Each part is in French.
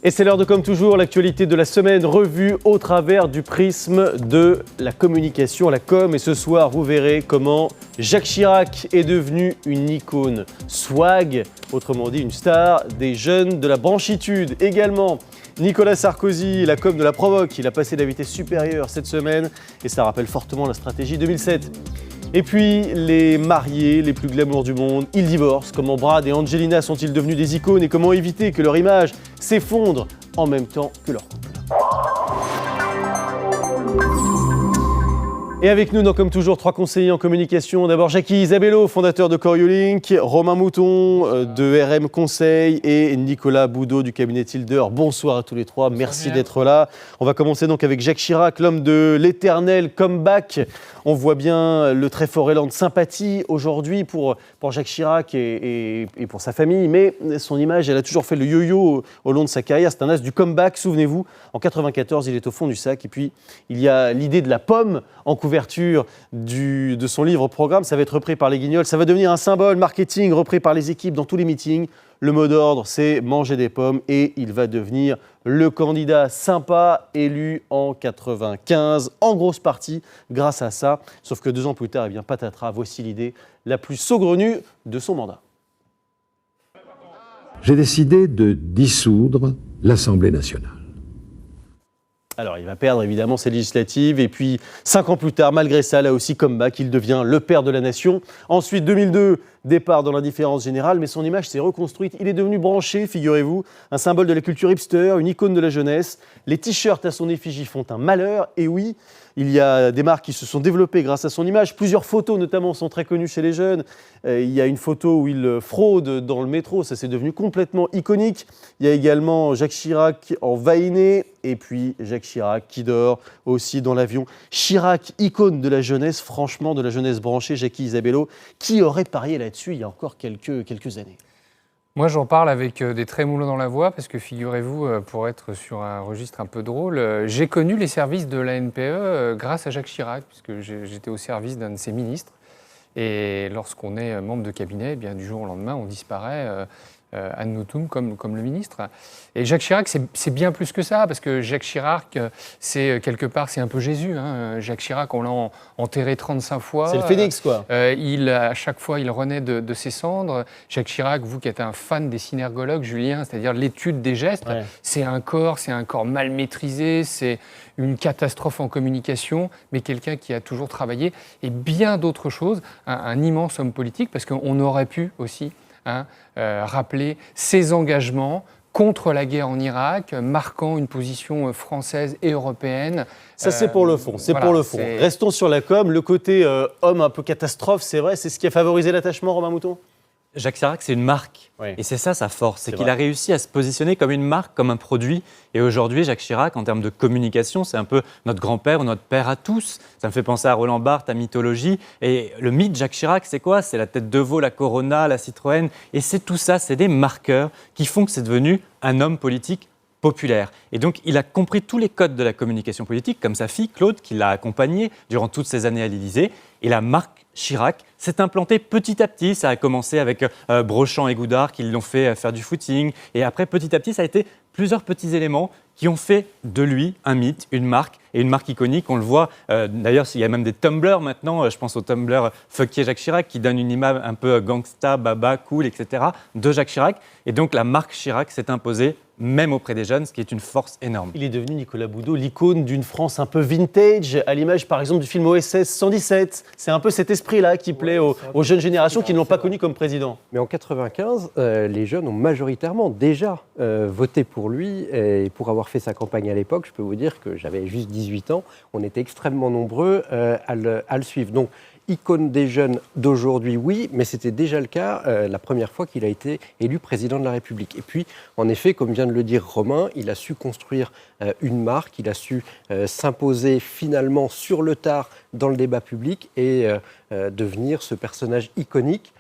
Et c'est l'heure de comme toujours, l'actualité de la semaine revue au travers du prisme de la communication, la com. Et ce soir, vous verrez comment Jacques Chirac est devenu une icône swag, autrement dit une star des jeunes de la branchitude. Également, Nicolas Sarkozy, la com de la provoque, il a passé la vitesse supérieure cette semaine et ça rappelle fortement la stratégie 2007. Et puis, les mariés les plus glamour du monde, ils divorcent. Comment Brad et Angelina sont-ils devenus des icônes et comment éviter que leur image s'effondre en même temps que leur couple. Et avec nous, comme toujours, 3 conseillers en communication. D'abord, Jacky Isabello, fondateur de Coriolink, Romain Mouton de RM Conseil et Nicolas Boudot du cabinet Tilder. Bonsoir à tous les 3, merci d'être là. On va commencer donc avec Jacques Chirac, l'homme de l'éternel comeback. On voit bien le très fort élan de sympathie aujourd'hui pour Jacques Chirac et pour sa famille, mais son image, elle a toujours fait le yo-yo au long de sa carrière. C'est un as du comeback, souvenez-vous. En 94, il est au fond du sac et puis il y a l'idée de la pomme en couverture de son livre programme. Ça va être repris par les Guignols, ça va devenir un symbole marketing repris par les équipes dans tous les meetings. Le mot d'ordre, c'est manger des pommes et il va devenir le candidat sympa élu en 95, en grosse partie grâce à ça. Sauf que 2 ans plus tard, eh bien, patatras, voici l'idée la plus saugrenue de son mandat. J'ai décidé de dissoudre l'Assemblée nationale. Alors, il va perdre évidemment ses législatives et puis 5 ans plus tard, malgré ça, là aussi comeback, il devient le père de la nation. Ensuite, 2002, départ dans l'indifférence générale, mais son image s'est reconstruite. Il est devenu branché, figurez-vous, un symbole de la culture hipster, une icône de la jeunesse. Les t-shirts à son effigie font un malheur, et oui, il y a des marques qui se sont développées grâce à son image. Plusieurs photos, notamment, sont très connues chez les jeunes. Il y a une photo où il fraude dans le métro, ça c'est devenu complètement iconique. Il y a également Jacques Chirac en vainé, et puis Jacques Chirac qui dort aussi dans l'avion. Chirac, icône de la jeunesse, franchement, de la jeunesse branchée, Jacky Isabello. Qui aurait parié là-dessus il y a encore quelques années? Moi, j'en parle avec des trémolos dans la voix parce que figurez-vous, pour être sur un registre un peu drôle, j'ai connu les services de la NPE grâce à Jacques Chirac, puisque j'étais au service d'un de ses ministres. Et lorsqu'on est membre de cabinet, eh bien, du jour au lendemain, on disparaît ad nutum comme le ministre. Et Jacques Chirac, c'est bien plus que ça, parce que Jacques Chirac, c'est quelque part, c'est un peu Jésus. Hein. Jacques Chirac, on l'a enterré 35 fois. C'est le phénix, quoi. À chaque fois, il renaît de ses cendres. Jacques Chirac, vous qui êtes un fan des synergologues, Julien, c'est-à-dire l'étude des gestes, ouais. C'est un corps mal maîtrisé, c'est une catastrophe en communication, mais quelqu'un qui a toujours travaillé, et bien d'autres choses, un immense homme politique, parce qu'on aurait pu aussi rappeler ses engagements contre la guerre en Irak, marquant une position française et européenne. Ça, c'est pour le fond. Pour le fond. Restons sur la com. Le côté homme un peu catastrophe, c'est vrai, c'est ce qui a favorisé l'attachement, Romain Mouton ? Jacques Chirac, c'est une marque. Oui. Et c'est ça sa force, c'est qu'il a réussi à se positionner comme une marque, comme un produit. Et aujourd'hui, Jacques Chirac, en termes de communication, c'est un peu notre grand-père ou notre père à tous. Ça me fait penser à Roland Barthes, à Mythologie. Et le mythe Jacques Chirac, c'est quoi ? C'est la tête de veau, la Corona, la Citroën. Et c'est tout ça, c'est des marqueurs qui font que c'est devenu un homme politique populaire. Et donc, il a compris tous les codes de la communication politique, comme sa fille Claude, qui l'a accompagné durant toutes ces années à l'Élysée. Et la marque Chirac s'est implantée petit à petit. Ça a commencé avec Brochant et Goudard qui l'ont fait faire du footing. Et après, petit à petit, ça a été plusieurs petits éléments qui ont fait de lui un mythe, une marque, et une marque iconique. On le voit, d'ailleurs, il y a même des Tumblr maintenant, je pense au Tumblr Fucké Jacques Chirac, qui donne une image un peu gangsta, baba, cool, etc., de Jacques Chirac. Et donc, la marque Chirac s'est imposée, même auprès des jeunes, ce qui est une force énorme. Il est devenu, Nicolas Boudot, l'icône d'une France un peu vintage, à l'image, par exemple, du film OSS 117. C'est un peu cet esprit-là qui plaît aux jeunes générations qui ne l'ont pas connu comme président. Mais en 95, les jeunes ont majoritairement déjà voté pour lui. Et pour avoir fait sa campagne à l'époque, je peux vous dire que j'avais juste 18 ans. On était extrêmement nombreux à le suivre. Donc, icône des jeunes d'aujourd'hui, oui, mais c'était déjà le cas la première fois qu'il a été élu président de la République. Et puis, en effet, comme vient de le dire Romain, il a su construire une marque, il a su s'imposer finalement sur le tard dans le débat public et devenir ce personnage iconique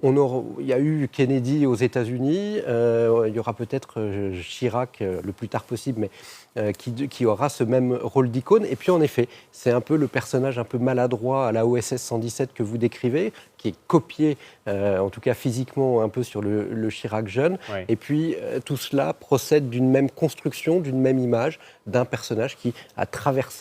il y a eu Kennedy aux États-Unis, il y aura peut-être Chirac le plus tard possible, mais qui aura ce même rôle d'icône. Et puis en effet, c'est un peu le personnage un peu maladroit à la OSS 117 que vous décrivez, qui est copié, en tout cas physiquement, un peu sur le Chirac jeune. Ouais. Et puis tout cela procède d'une même construction, d'une même image, d'un personnage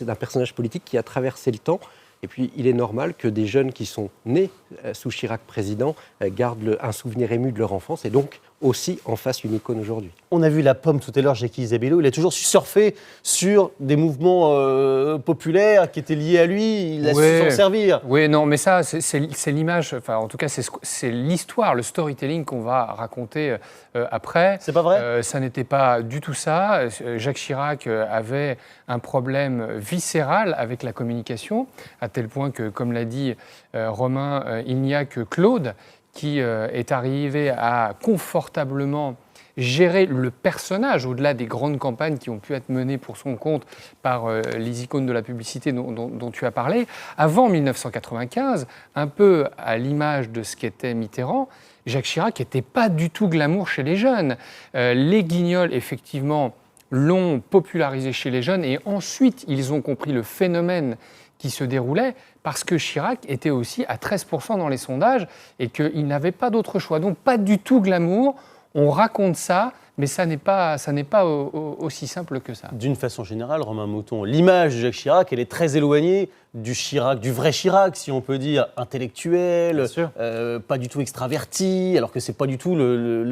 d'un personnage politique qui a traversé le temps. Et puis, il est normal que des jeunes qui sont nés sous Chirac président gardent un souvenir ému de leur enfance et donc aussi en fassent une icône aujourd'hui. On a vu la pomme tout à l'heure, Jacky Isabello, il a toujours su surfer sur des mouvements populaires qui étaient liés à lui, il a su s'en servir. Oui, non, mais ça, c'est l'image, enfin, en tout cas, c'est l'histoire, le storytelling qu'on va raconter après. C'est pas vrai Ça n'était pas du tout ça. Jacques Chirac avait un problème viscéral avec la communication, à tel point que, comme l'a dit Romain, il n'y a que Claude qui est arrivé à confortablement gérer le personnage, au-delà des grandes campagnes qui ont pu être menées pour son compte par les icônes de la publicité dont tu as parlé. Avant 1995, un peu à l'image de ce qu'était Mitterrand, Jacques Chirac n'était pas du tout glamour chez les jeunes. Les Guignols, effectivement, l'ont popularisé chez les jeunes et ensuite, ils ont compris le phénomène qui se déroulait parce que Chirac était aussi à 13% dans les sondages et qu'il n'avait pas d'autre choix. Donc pas du tout glamour, on raconte ça, mais ça n'est pas aussi simple que ça. D'une façon générale, Romain Mouton, l'image de Jacques Chirac, elle est très éloignée du Chirac, du vrai Chirac, si on peut dire, intellectuel, pas du tout extraverti, alors que c'est pas du tout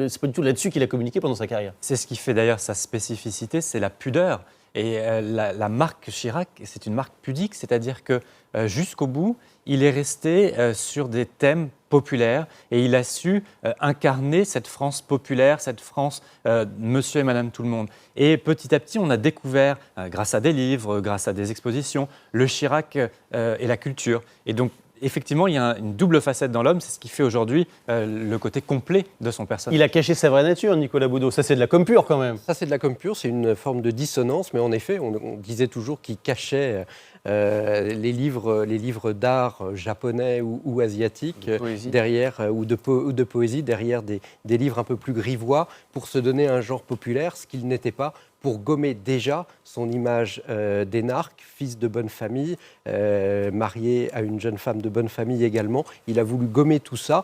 c'est pas du tout là-dessus qu'il a communiqué pendant sa carrière. C'est ce qui fait d'ailleurs sa spécificité, c'est la pudeur. Et la marque Chirac, c'est une marque pudique, c'est-à-dire que jusqu'au bout, il est resté sur des thèmes populaires et il a su incarner cette France populaire, cette France monsieur et madame tout le monde. Et petit à petit, on a découvert, grâce à des livres, grâce à des expositions, le Chirac et la culture. Et donc, effectivement, il y a une double facette dans l'homme, c'est ce qui fait aujourd'hui le côté complet de son personnage. Il a caché sa vraie nature, Nicolas Boudot. Ça, c'est de la com pure quand même. Ça, c'est de la com pure, c'est une forme de dissonance, mais en effet, on disait toujours qu'il cachait les livres d'art japonais ou asiatiques derrière, ou de poésie, derrière des livres un peu plus grivois, pour se donner un genre populaire, ce qu'il n'était pas, pour gommer déjà son image d'énarque, fils de bonne famille, marié à une jeune femme de bonne famille également. Il a voulu gommer tout ça,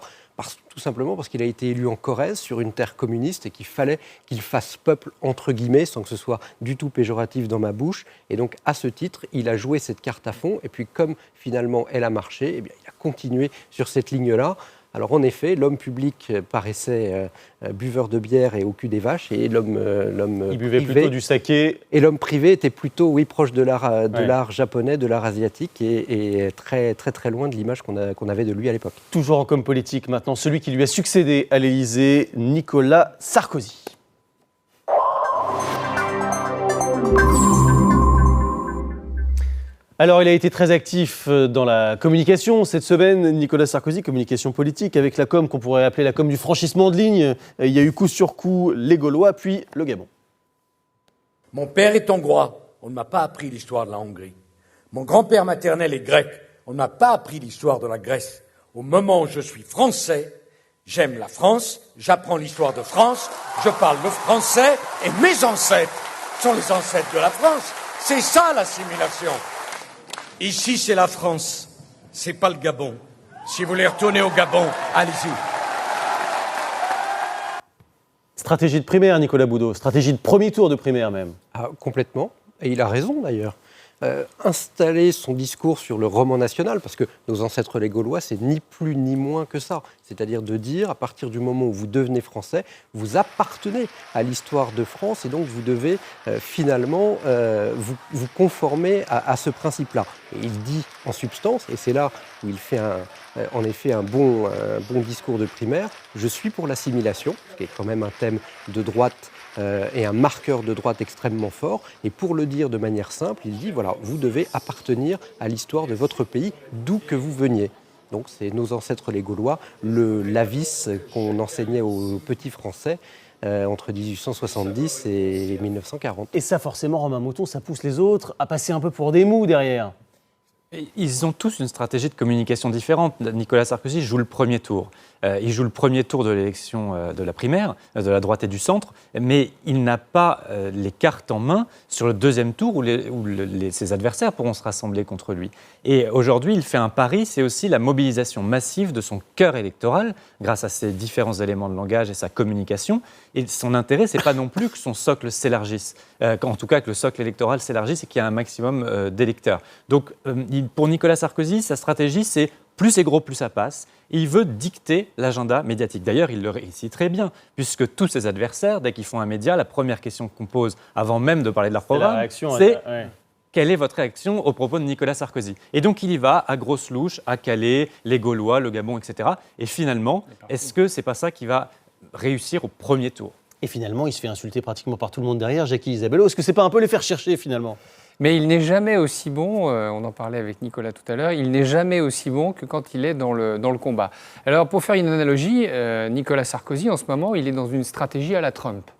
tout simplement parce qu'il a été élu en Corrèze, sur une terre communiste, et qu'il fallait qu'il fasse peuple, entre guillemets, sans que ce soit du tout péjoratif dans ma bouche. Et donc, à ce titre, il a joué cette carte à fond, et puis comme finalement elle a marché, eh bien, il a continué sur cette ligne-là. Alors en effet, l'homme public paraissait buveur de bière et au cul des vaches, et l'homme Il buvait plutôt du saké. Et l'homme privé était plutôt, oui, proche de l'art japonais, de l'art asiatique, et très très très loin de l'image qu'on avait de lui à l'époque. Toujours en com politique maintenant, celui qui lui a succédé à l'Élysée, Nicolas Sarkozy. Alors, il a été très actif dans la communication cette semaine, Nicolas Sarkozy, communication politique, avec la com qu'on pourrait appeler la com du franchissement de ligne. Il y a eu coup sur coup les Gaulois, puis le Gabon. Mon père est hongrois, on ne m'a pas appris l'histoire de la Hongrie. Mon grand-père maternel est grec, on ne m'a pas appris l'histoire de la Grèce. Au moment où je suis français, j'aime la France, j'apprends l'histoire de France, je parle le français, et mes ancêtres sont les ancêtres de la France. C'est ça l'assimilation. Ici, c'est la France, c'est pas le Gabon. Si vous voulez retourner au Gabon, allez-y. Stratégie de primaire, Nicolas Boudot, stratégie de premier tour de primaire même. Ah, complètement, et il a raison d'ailleurs. Installer son discours sur le roman national, parce que nos ancêtres les Gaulois, c'est ni plus ni moins que ça. C'est-à-dire de dire, à partir du moment où vous devenez français, vous appartenez à l'histoire de France, et donc vous devez finalement vous conformer à ce principe-là. Et il dit en substance, et c'est là où il fait en effet un bon discours de primaire, je suis pour l'assimilation, ce qui est quand même un thème de droite, et un marqueur de droite extrêmement fort. Et pour le dire de manière simple, il dit, voilà, vous devez appartenir à l'histoire de votre pays, d'où que vous veniez. Donc c'est nos ancêtres les Gaulois, l'avis qu'on enseignait aux petits Français entre 1870 et 1940. Et ça, forcément, Romain Mouton, ça pousse les autres à passer un peu pour des mous derrière. Ils ont tous une stratégie de communication différente. Nicolas Sarkozy joue le premier tour. Il joue le premier tour de l'élection de la primaire, de la droite et du centre, mais il n'a pas les cartes en main sur le deuxième tour où ses adversaires pourront se rassembler contre lui. Et aujourd'hui, il fait un pari, c'est aussi la mobilisation massive de son cœur électoral grâce à ses différents éléments de langage et sa communication. Et son intérêt, ce n'est pas non plus que son socle s'élargisse, en tout cas que le socle électoral s'élargisse et qu'il y ait un maximum d'électeurs. Donc pour Nicolas Sarkozy, sa stratégie, c'est plus c'est gros, plus ça passe. Et il veut dicter l'agenda médiatique. D'ailleurs, il le réussit très bien, puisque tous ses adversaires, dès qu'ils font un média, la première question qu'on pose avant même de parler de leur programme, c'est quelle est votre réaction aux propos de Nicolas Sarkozy? Et donc, il y va à grosse louche, à Calais, les Gaulois, le Gabon, etc. Et finalement, est-ce que c'est pas ça qui va réussir au premier tour? Et finalement, il se fait insulter pratiquement par tout le monde derrière, Jacky Isabello. Est-ce que c'est pas un peu les faire chercher finalement? Mais il n'est jamais aussi bon, on en parlait avec Nicolas tout à l'heure, il n'est jamais aussi bon que quand il est dans le combat. Alors pour faire une analogie, Nicolas Sarkozy en ce moment, il est dans une stratégie à la Trump.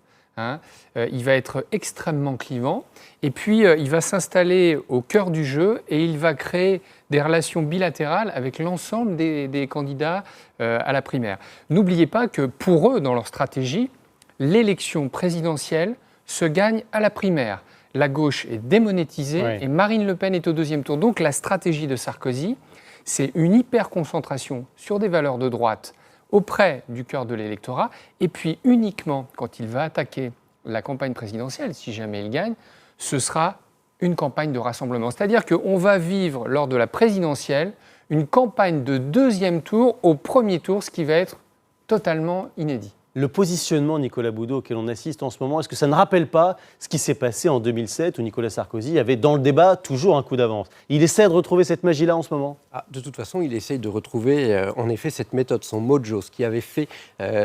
Il va être extrêmement clivant et puis il va s'installer au cœur du jeu et il va créer des relations bilatérales avec l'ensemble des candidats à la primaire. N'oubliez pas que pour eux, dans leur stratégie, l'élection présidentielle se gagne à la primaire. La gauche est démonétisée et Marine Le Pen est au deuxième tour. Donc la stratégie de Sarkozy, c'est une hyper-concentration sur des valeurs de droite auprès du cœur de l'électorat, et puis uniquement quand il va attaquer la campagne présidentielle, si jamais il gagne, ce sera une campagne de rassemblement. C'est-à-dire qu'on va vivre lors de la présidentielle une campagne de deuxième tour au premier tour, ce qui va être totalement inédit. Le positionnement Nicolas Boudot auquel on assiste en ce moment, est-ce que ça ne rappelle pas ce qui s'est passé en 2007 où Nicolas Sarkozy avait dans le débat toujours un coup d'avance? Il essaie de retrouver cette magie-là en ce moment? De toute façon, il essaye de retrouver en effet cette méthode, son mojo, ce qui avait fait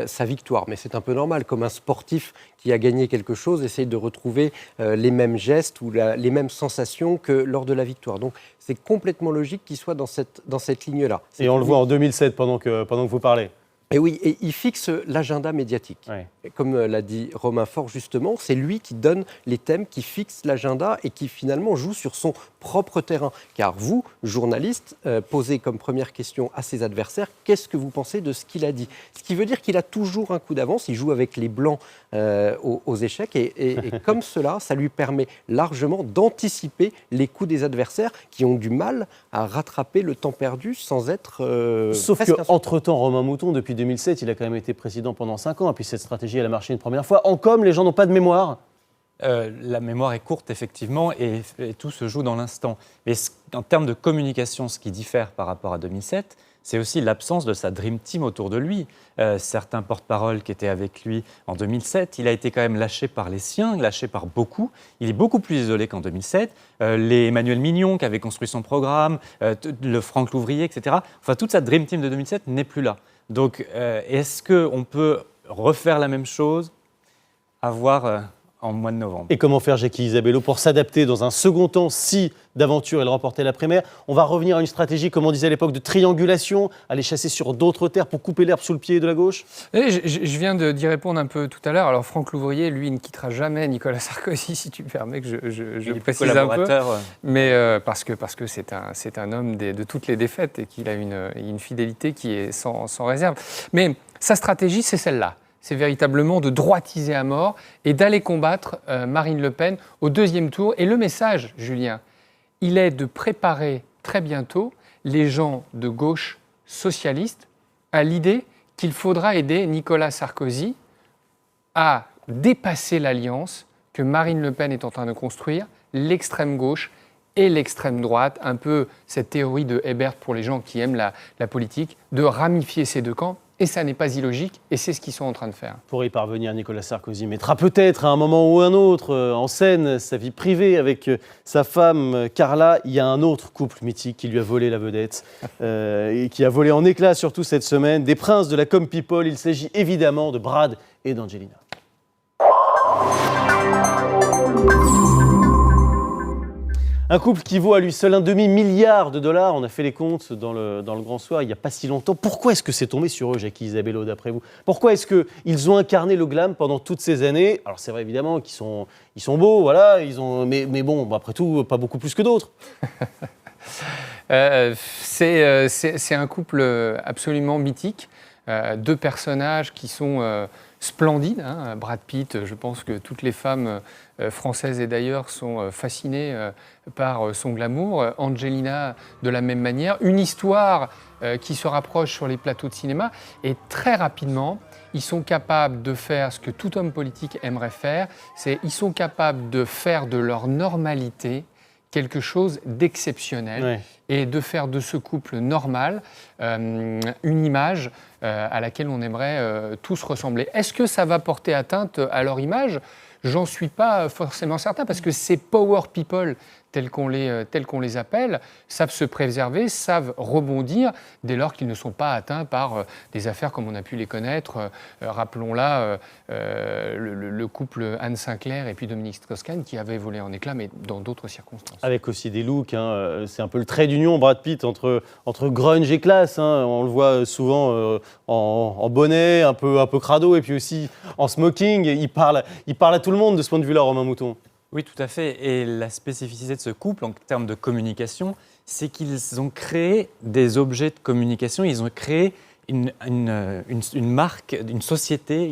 sa victoire. Mais c'est un peu normal, comme un sportif qui a gagné quelque chose essaye de retrouver les mêmes gestes ou les mêmes sensations que lors de la victoire. Donc c'est complètement logique qu'il soit dans cette ligne-là. Et on le voit en 2007 pendant que vous parlez. Et oui, et il fixe l'agenda médiatique. Et comme l'a dit Romain Faure justement, c'est lui qui donne les thèmes, qui fixe l'agenda et qui finalement joue sur son propre terrain. Car vous, journaliste, posez comme première question à ses adversaires, qu'est-ce que vous pensez de ce qu'il a dit? Ce qui veut dire qu'il a toujours un coup d'avance, il joue avec les blancs aux échecs et comme cela, ça lui permet largement d'anticiper les coups des adversaires qui ont du mal à rattraper le temps perdu sans être... Sauf qu'entre-temps, Romain Mouton, depuis 2007, il a quand même été président pendant 5 ans, et puis cette stratégie, elle a marché une première fois. En com, les gens n'ont pas de mémoire. La mémoire est courte, effectivement, et tout se joue dans l'instant. Mais en termes de communication, ce qui diffère par rapport à 2007, c'est aussi l'absence de sa Dream Team autour de lui. Certains porte-paroles qui étaient avec lui en 2007, il a été quand même lâché par les siens, lâché par beaucoup. Il est beaucoup plus isolé qu'en 2007. Les Emmanuel Mignon qui avait construit son programme, le Franck Louvrier, etc. Enfin, toute sa Dream Team de 2007 n'est plus là. Donc, est-ce qu'on peut refaire la même chose à voir en mois de novembre? Et comment faire, Jacky Isabello, pour s'adapter dans un second temps si d'aventure il remportait la primaire? On va revenir à une stratégie, comme on disait à l'époque, de triangulation, aller chasser sur d'autres terres pour couper l'herbe sous le pied de la gauche? Je viens d'y répondre un peu tout à l'heure. Alors Franck Louvrier, lui, ne quittera jamais Nicolas Sarkozy, si tu me permets que je précise un peu. Mais parce que c'est un homme de toutes les défaites et qu'il a une fidélité qui est sans réserve. Mais sa stratégie, c'est celle-là. C'est véritablement de droitiser à mort et d'aller combattre Marine Le Pen au deuxième tour. Et le message, Julien, il est de préparer très bientôt les gens de gauche socialiste à l'idée qu'il faudra aider Nicolas Sarkozy à dépasser l'alliance que Marine Le Pen est en train de construire, l'extrême gauche et l'extrême droite, un peu cette théorie de Hébert pour les gens qui aiment la politique, de ramifier ces deux camps. Et ça n'est pas illogique, et c'est ce qu'ils sont en train de faire. Pour y parvenir, Nicolas Sarkozy mettra peut-être à un moment ou un autre en scène sa vie privée avec sa femme Carla. Il y a un autre couple mythique qui lui a volé la vedette et qui a volé en éclats surtout cette semaine. Des princes de la com people, il s'agit évidemment de Brad et d'Angelina. Un couple qui vaut à lui seul $1,5 milliard. On a fait les comptes dans le Grand Soir il n'y a pas si longtemps. Pourquoi est-ce que c'est tombé sur eux, Jacky Isabello, d'après vous? Pourquoi est-ce qu'ils ont incarné le glam pendant toutes ces années? Alors c'est vrai évidemment qu'ils sont beaux, voilà, mais bon, après tout, pas beaucoup plus que d'autres. C'est un couple absolument mythique. deux personnages qui sont splendides. Hein. Brad Pitt, je pense que toutes les femmes françaises et d'ailleurs sont fascinées par son glamour. Angelina, de la même manière. Une histoire qui se rapproche sur les plateaux de cinéma. Et très rapidement, ils sont capables de faire ce que tout homme politique aimerait faire. Ils sont capables de faire de leur normalité quelque chose d'exceptionnel et de faire de ce couple normal une image à laquelle on aimerait tous ressembler. Est-ce que ça va porter atteinte à leur image ? J'en suis pas forcément certain parce que ces power people tels qu'on les appelle savent se préserver, savent rebondir dès lors qu'ils ne sont pas atteints par des affaires comme on a pu les connaître. Rappelons-là le couple Anne Sinclair et puis Dominique Strauss-Kahn qui avait volé en éclats mais dans d'autres circonstances. Avec aussi des looks, hein, c'est un peu le trait d'union Brad Pitt entre grunge et classe. Hein. On le voit souvent en bonnet, un peu crado et puis aussi en smoking. Il parle à tout le monde de ce point de vue-là, Romain Mouton. Oui, tout à fait. Et la spécificité de ce couple, en termes de communication, c'est qu'ils ont créé des objets de communication, ils ont créé une marque, une société,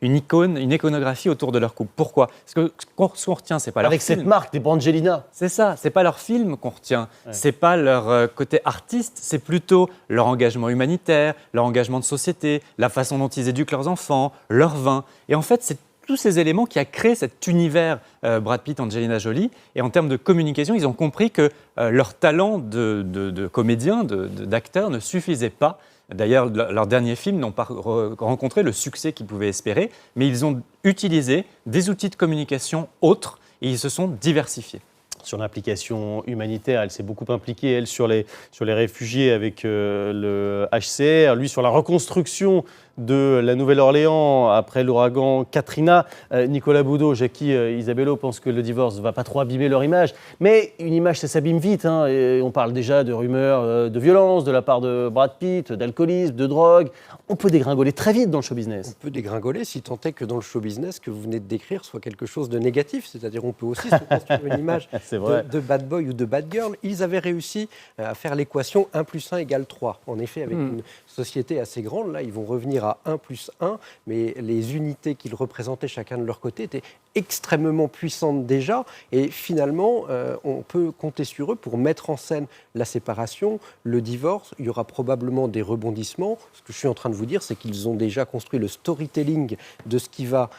une icône, une iconographie autour de leur couple. Pourquoi ? Parce que ce qu'on retient, c'est pas leur film. Avec cette marque des Brangelina. C'est ça, c'est pas leur film qu'on retient, c'est pas leur côté artiste, c'est plutôt leur engagement humanitaire, leur engagement de société, la façon dont ils éduquent leurs enfants, leur vin. Et en fait, c'est tous ces éléments qui a créé cet univers Brad Pitt, Angelina Jolie. Et en termes de communication, ils ont compris que leur talent de comédien, d'acteur ne suffisait pas. D'ailleurs, leurs derniers films n'ont pas rencontré le succès qu'ils pouvaient espérer, mais ils ont utilisé des outils de communication autres et ils se sont diversifiés. Sur l'implication humanitaire, elle s'est beaucoup impliquée, elle, sur les réfugiés avec le HCR, lui sur la reconstruction de la Nouvelle-Orléans après l'ouragan Katrina. Nicolas Boudot, Jackie Isabello pensent que le divorce ne va pas trop abîmer leur image, mais une image, ça s'abîme vite. Hein, et on parle déjà de rumeurs de violence de la part de Brad Pitt, d'alcoolisme, de drogue. On peut dégringoler très vite dans le show business. On peut dégringoler si tant est que dans le show business que vous venez de décrire soit quelque chose de négatif. C'est-à-dire on peut aussi se construire une image de bad boy ou de bad girl. Ils avaient réussi à faire l'équation 1 + 1 = 3. En effet, avec une société assez grande, là, ils vont revenir à 1 + 1, mais les unités qu'ils représentaient chacun de leur côté étaient extrêmement puissantes déjà. Et finalement, on peut compter sur eux pour mettre en scène la séparation, le divorce. Il y aura probablement des rebondissements. Ce que je suis en train de vous dire, c'est qu'ils ont déjà construit le storytelling de ce qui va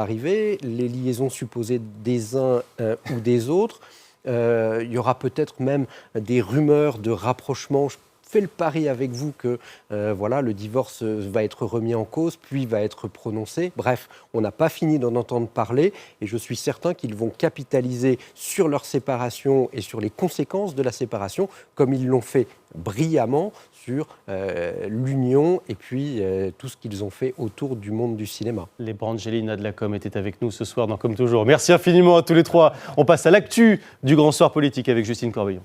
arriver, les liaisons supposées des uns ou des autres. Il y aura peut-être même des rumeurs de rapprochement. Je fais le pari avec vous que le divorce va être remis en cause, puis va être prononcé. Bref, on n'a pas fini d'en entendre parler et je suis certain qu'ils vont capitaliser sur leur séparation et sur les conséquences de la séparation, comme ils l'ont fait brillamment sur l'union et puis tout ce qu'ils ont fait autour du monde du cinéma. Les Brangelina de la com étaient avec nous ce soir dans Comme toujours. Merci infiniment à tous les trois. On passe à l'actu du Grand Soir politique avec Justine Corbillon.